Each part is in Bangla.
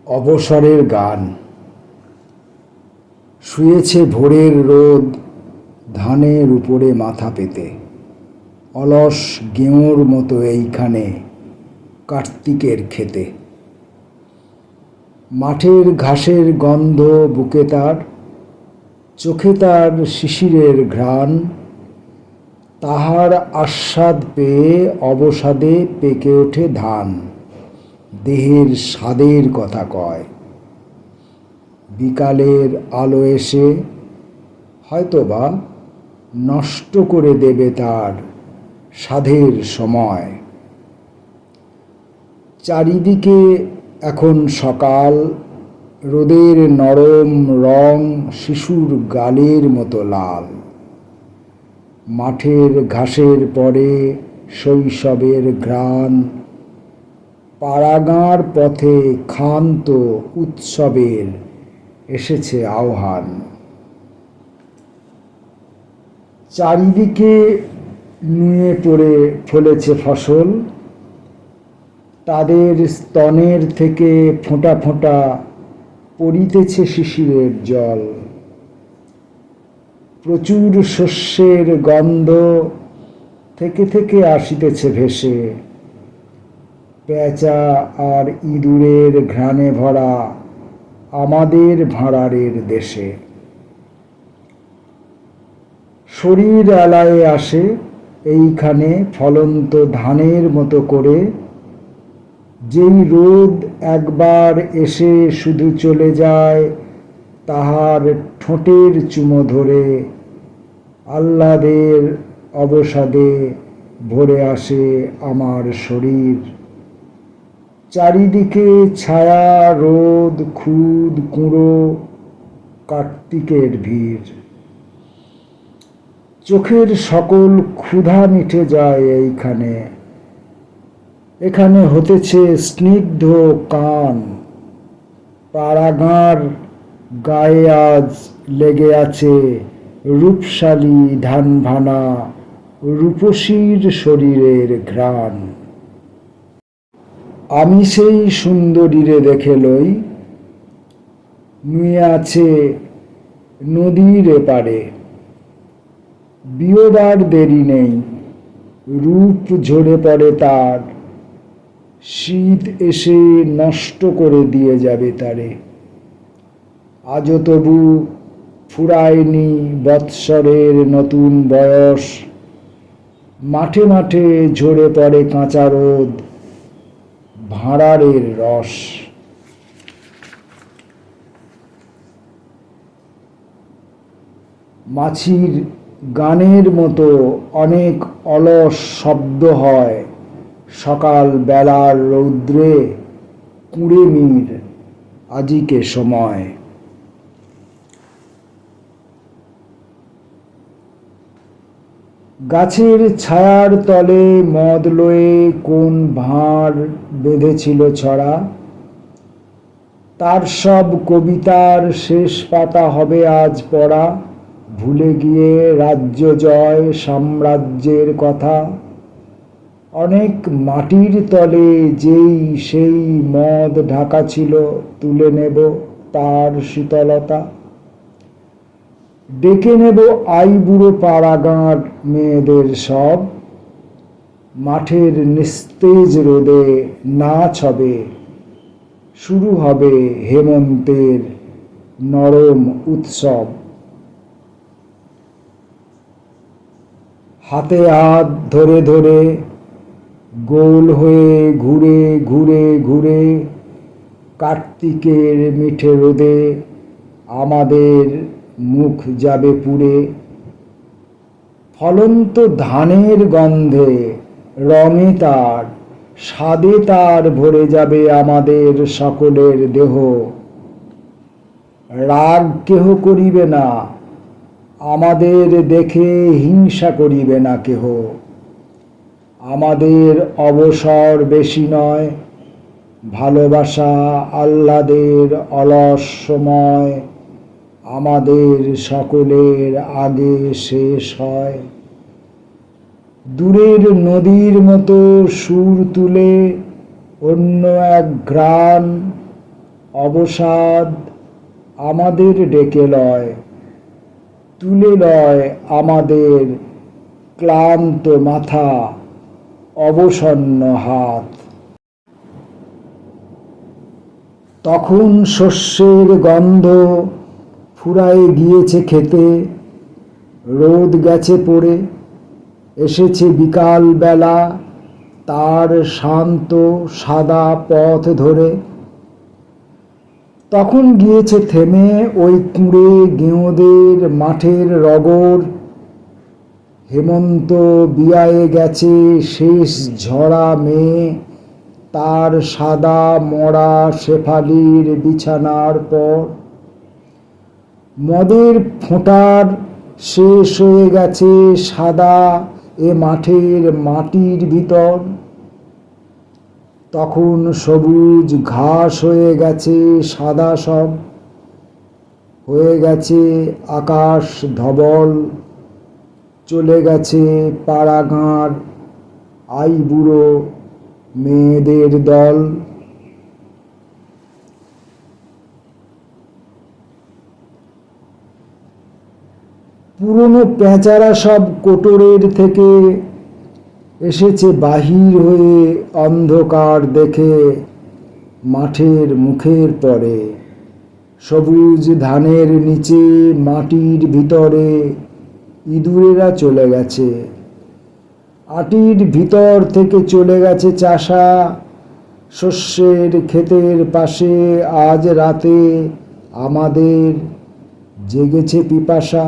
অবসরের গান। শুয়েছে ভোরের রোদ ধানের উপরে মাথা পেতে, অলস গেঁয়োর মতো এইখানে কার্তিকের খেতে। মাঠের ঘাসের গন্ধ বুকে তার, চোখে তার শিশিরের ঘ্রাণ, তাহার আস্বাদ পেয়ে অবসাদে পেকে ওঠে ধান, দেহের স্বাদের কথা কয়। বিকালের আলো এসে হয়তোবা নষ্ট করে দেবে তার সাধের সময়। চারিদিকে এখন সকাল, রোদের নরম রং শিশুর গালের মতো লাল। মাঠের ঘাসের পরে শৈশবের ঘ্রাণ, পাড়াগাঁর পথে ক্ষান্ত উৎসবের এসেছে আহ্বান। চারিদিকে নুয়ে পড়ে ফলেছে ফসল, তাদের স্তনের থেকে ফোঁটা ফোঁটা পড়িতেছে শিশিরের জল। প্রচুর শস্যের গন্ধ থেকে থেকে আসিতেছে ভেসে, পেঁচা আর ইঁদুরের ঘ্রাণে ভরা আমাদের ভাঁড়ারের দেশে। শরীর এলায়ে আসে এইখানে ফলন্ত ধানের মতো করে, যেই রোদ একবার এসে শুধু চলে যায় তাহার ঠোঁটের চুমো ধরে, আহ্লাদের অবসাদে ভরে আসে আমার শরীর। চারিদিকে ছায়া, রোদ, খুদ, কুঁড়ো, কার্তিকের ভিড়। চোখের সকল ক্ষুধা মিটে যায় এইখানে, এখানে হতেছে স্নিগ্ধ কান। পাড়াগাঁর গায়ে আজ লেগে আছে রূপশালী ধানভানা রূপসীর শরীরের ঘ্রাণ। আমি সেই সুন্দরীরে দেখে লই, নুয়ে আছে নদীর এপারে। বিয়োবার দেরি নেই, রূপ ঝরে পড়ে তার, শীত এসে নষ্ট করে দিয়ে যাবে তারে। আজও তবু ফুরায়নি বৎসরের নতুন বয়স, মাঠে মাঠে ঝরে পড়ে কাঁচা রোদ, ভাঁড়ারের রস। মাছির গানের মতো অনেক অলস শব্দ হয় সকাল বেলার রৌদ্রে, কুঁড়েমির আজিকে সময়। গাছের ছায়ার তলে মদ লয়ে কোন ভাঁড় বেঁধেছিল ছড়া, তার সব কবিতার শেষ পাতা হবে আজ পড়া। ভুলে গিয়ে রাজ্য জয় সাম্রাজ্যের কথা, অনেক মাটির তলে যেই সেই মদ ঢাকা ছিল, তুলে নেব তার শীতলতা। ডেকে নেব আইবুড়ো পাড়াগাঁর মেয়েদের সব, মাঠের নিস্তেজ রোদে নাচ হবে, শুরু হবে হেমন্তের নরম উৎসব। হাতে হাত ধরে ধরে গোল হয়ে ঘুরে ঘুরে ঘুরে, কার্তিকের মিঠে রোদে আমাদের মুখ যাবে পুড়ে। ফলন্ত ধানের গন্ধে, রঙে তার, স্বাদে তার ভরে যাবে আমাদের সকলের দেহ। রাগ কেহ করিবে না, আমাদের দেখে হিংসা করিবে না কেহ। আমাদের অবসর বেশি নয়, ভালোবাসা আহ্লাদের অলস সময় আমাদের সকলের আগে শেষ হয়। দূরের নদীর মতো সুর তুলে অন্য এক ঘ্রাণ, অবসাদ আমাদের ডেকে লয়, তুলে লয় আমাদের ক্লান্ত মাথা, অবসন্ন হাত। তখন শস্যের গন্ধ ফুরায়ে গিয়েছে খেতে, রোদ গেছে পড়ে, এসেছে বিকাল বেলা তার শান্ত সাদা পথ ধরে। তখন গিয়েছে থেমে ওই কুঁড়ে গেঁয়োদের মাঠের রগর, হেমন্ত বিয়ায়ে গেছে শেষ ঝরা মেয়ে তার সাদা মরা শেফালির বিছানার পর। মদের ফোঁটার শেষ হয়ে গেছে সাদা এ মাঠের মাটির ভিতর। তখন সবুজ ঘাস হয়ে গেছে সাদা সব, হয়ে গেছে আকাশ ধবল, চলে গেছে পাড়াগাঁর আইবুড়ো মেয়েদের দল। পুরনো পেঁচারা সব কোটরের থেকে এসেছে বাহির হয়ে অন্ধকার দেখে মাঠের মুখের পরে। সবুজ ধানের নিচে মাটির ভিতরে ইঁদুরেরা চলে গেছে। আটির ভিতর থেকে চলে গেছে চাষা, শস্যের ক্ষেতের পাশে আজ রাতে আমাদের জেগেছে পিপাসা।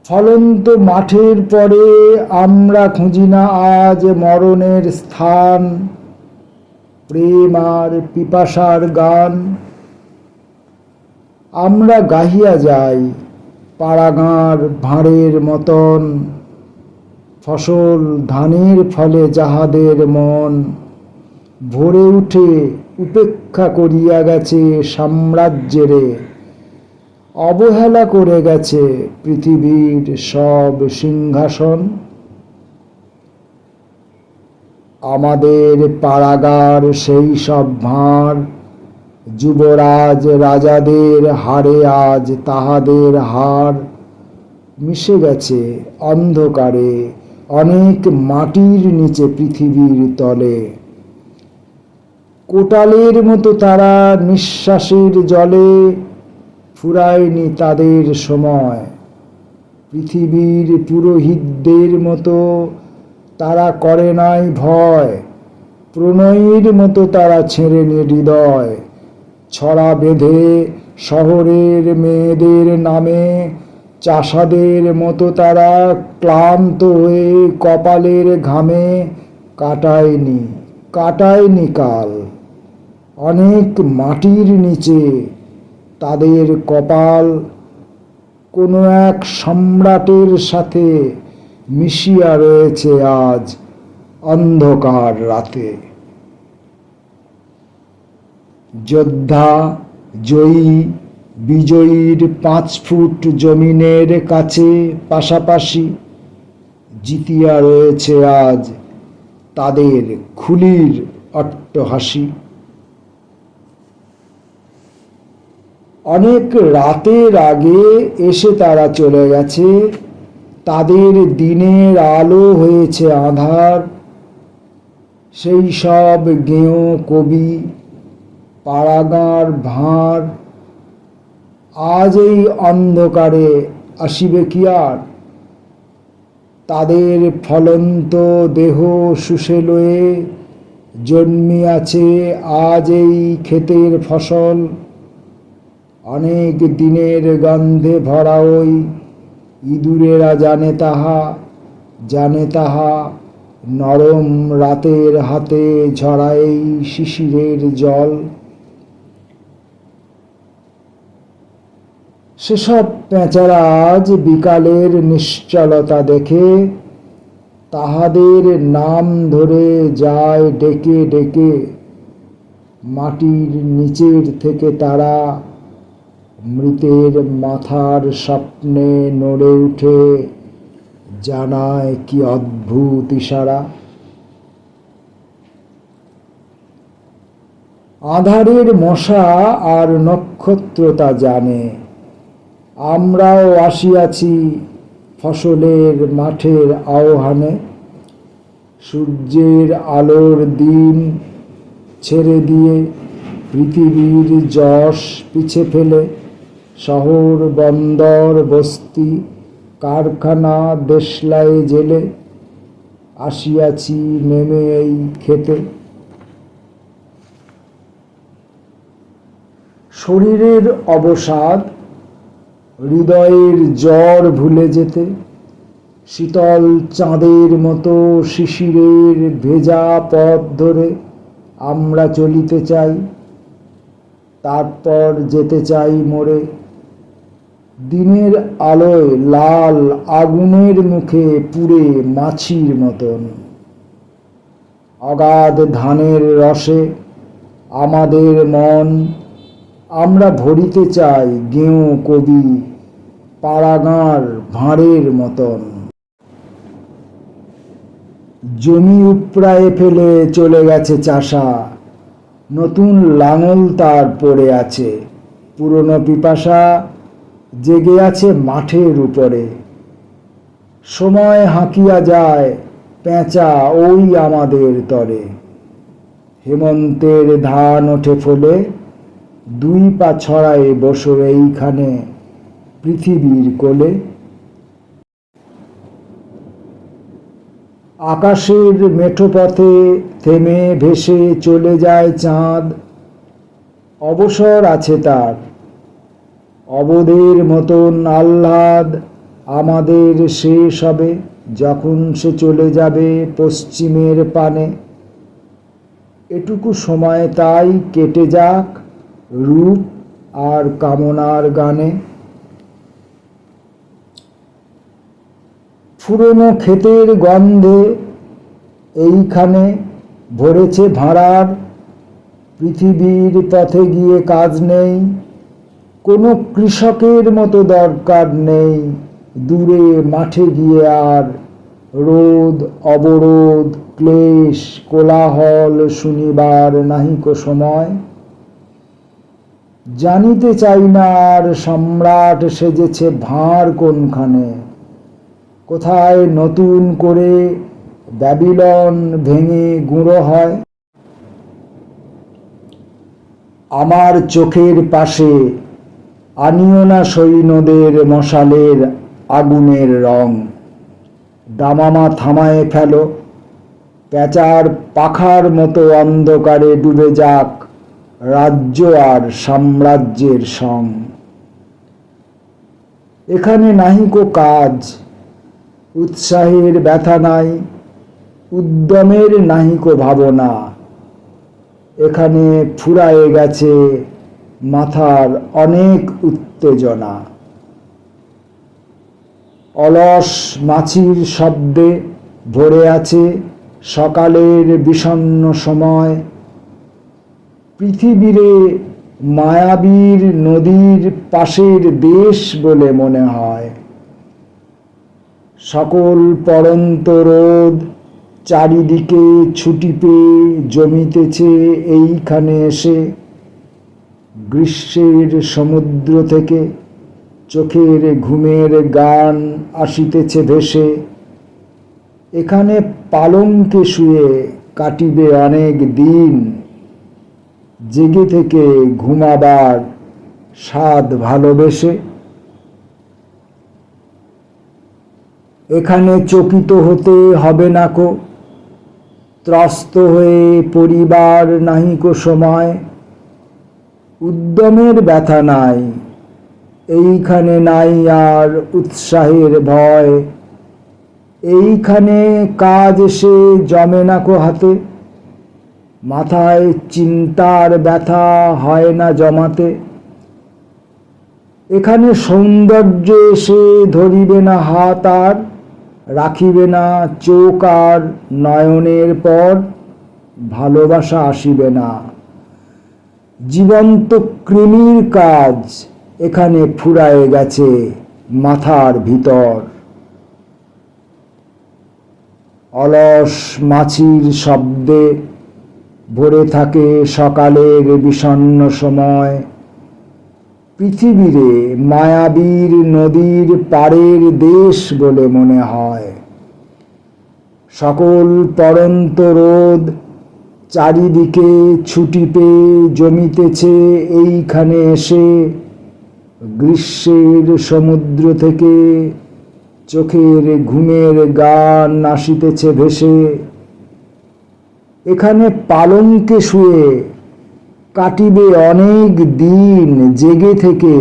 ফলন্ত মাঠের পরে আমরা খুঁজি না আজ মরণের স্থান, প্রেম আর পিপাসার গান। আমরা গাহিয়া যাই পাড়াগাঁর ভাঁড়ের মতন, ফসল ধানের ফলে যাহাদের মন ভরে উঠে উপেক্ষা করিয়া গেছে সাম্রাজ্যেরে, অবহেলা করে গেছে পৃথিবীর সব সিংহাসন। আমাদের পাড়াগার সেই সব ভাঁড়, যুবরাজ রাজাদের হাড়ে আজ তাহাদের হাড় মিশে গেছে অন্ধকারে অনেক মাটির নিচে পৃথিবীর তলে। কোটালের মতো তারা নিঃশ্বাসের জলে, ফুরায়নি তাদের সময়। পৃথিবীর পুরোহিতদের মতো তারা করে নাই ভয়, প্রণয়ের মতো তারা ছেঁড়েনি হৃদয়। ছড়া বেঁধে শহরের মেয়েদের নামে চাষাদের মতো তারা ক্লান্ত হয়ে কপালের ঘামে কাটায়নি কাল। অনেক মাটির নিচে তাদের কপাল কোনো এক সম্রাটের সাথে মিশিয়া রয়েছে আজ অন্ধকার রাতে। যোদ্ধা জয়ী বিজয়ীর 5 ফুট জমিনের কাছে পাশাপাশি জিতিয়া রয়েছে আজ তাদের খুলির অট্টহাসি। অনেক রাতের আগে এসে তারা চলে গেছে, তাদের দিনের আলো হয়েছে আঁধার। সেই সব গেঁয়ো কবি পাড়াগাঁর ভাঁড় আজ এই অন্ধকারে আসিবে কি আর? তাদের ফলন্ত দেহ শুষে লয়ে জন্মিয়াছে আজ এই ক্ষেতের ফসল। অনেক দিনের গন্ধে ভরা ওই ইঁদুরেরা জানে তাহা নরম রাতের হাতে ঝরাই শিশিরের জল। সেসব পেঁচারা আজ বিকালের নিশ্চলতা দেখে তাহাদের নাম ধরে যায় ডেকে ডেকে। মাটির নিচের থেকে তারা মৃতের মাথার স্বপ্নে নড়ে উঠে জানায় কি অদ্ভুত ইশারা। আঁধারের মশা আর নক্ষত্র তা জানে, আমরাও আসিয়াছি ফসলের মাঠের আহ্বানে। সূর্যের আলোর দিন ছেড়ে দিয়ে পৃথিবীর যশ পিছে ফেলে, শহর বন্দর বস্তি কারখানা দেশলাই জেলে, আসিয়াছি নেমে এই খেতে। শরীরের অবসাদ, হৃদয়ের জ্বর ভুলে যেতে, শীতল চাঁদের মতো শিশিরের ভেজা পথ ধরে আমরা চলিতে চাই, তারপর যেতে চাই মোড়ে। দিনের আলোয় লাল আগুনের মুখে পুড়ে মাছির মতন। অগাধ ধানের রসে আমাদের মন, আমরা ভরিতে চাই গেঁয়ো কবি পাড়াগাঁর ভাঁড়ের মতন। জমি উপড়ায়ে ফেলে চলে গেছে চাষা, নতুন লাঙল তার পড়ে আছে। পুরনো পিপাসা জেগে আছে মাঠের উপরে। সময় হাঁকিয়া যায় পেঁচা ওই আমাদের তরে। হেমন্তের ধান ওঠে ফলে, দুই পা ছড়ায় বসো এইখানে পৃথিবীর কোলে। আকাশের মেঠো পথে থেমে ভেসে চলে যায় চাঁদ, অবসর আছে তার অবোধের মতন আহ্লাদ। আমাদের শেষ হবে যখন সে চলে যাবে পশ্চিমের পানে। এটুকু সময় তাই কেটে যাক রূপ আর কামনার গানে। ফুরনো ক্ষেতের গন্ধে এইখানে ভরেছে ভাঁড়ার। পৃথিবীর পথে গিয়ে কাজ নেই, কোনো কৃষকের মতো দরকার নেই দূরে মাঠে গিয়ে আর। রোদ অবরোধ ক্লেশ কোলাহল শুনিবার নাহিকো সময়। জানিতে চাই না আর সম্রাট সেজেছে ভাঁড় কোনখানে। কোথায় নতুন করে ব্যাবিলন ভেঙে গুঁড়ো হয়। আমার চোখের পাশে আনিও না সৈন্যদের মশালের আগুনের রং। দামামা থামায়ে ফেলো, পেঁচার পাখার মতো অন্ধকারে ডুবে যাক রাজ্য আর সাম্রাজ্যের সং। এখানে নাহিকো কাজ, উৎসাহের ব্যথা নাই, উদ্যমের নাহিকো ভাবনা। এখানে ফুরায়ে গেছে মাথার অনেক উত্তেজনা। অলস মাছির শব্দে ভরে আছে সকালের বিষণ্ণ সময়। পৃথিবীরে মায়াবীর নদীর পাশের দেশ বলে মনে হয়। সকল পড়ন্ত রোদ চারিদিকে ছুটি পেয়ে জমিতেছে এইখানে এসে। গ্রীষ্মের সমুদ্র থেকে চোখের ঘুমের গান আসিতেছে ভেসে। এখানে পালঙ্কে শুয়ে কাটিবে অনেক দিন, জেগে থেকে ঘুমাবার স্বাদ ভালোবেসে। এখানে চকিত হতে হবে না কো, ত্রস্ত হয়ে পরিবার নাহিকো সময়। উদ্যমের ব্যথা নাই, এইখানে নাই আর উৎসাহের ভয়। এইখানে কাজ এসে জমে না কো হাতে, মাথায় চিন্তার ব্যথা হয় না জমাতে। এখানে সৌন্দর্য এসে ধরিবে না হাত আর, রাখিবে না চোখ আর নয়নের পর। ভালোবাসা আসিবে না, জীবন্ত কৃমির কাজ এখানে ফুরায়ে গেছে মাথার ভিতর। অলস মাছির শব্দে ভরে থাকে সকালের বিষণ্ণ সময়, পৃথিবীরে মায়াবীর নদীর পাড়ের দেশ বলে মনে হয়। সকল পড়ন্ত রোদ চারিদিকে ছুটি পেয়ে জমিতেছে এইখানে এসে, গ্রীষ্মের সমুদ্র থেকে চোখের ঘুমের গান আসিতেছে ভেসে। এখানে পালঙ্কে শুয়ে কাটিবে অনেক দিন জেগে থেকে,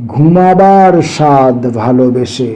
ঘুমাবার স্বাদ ভালোবেসে।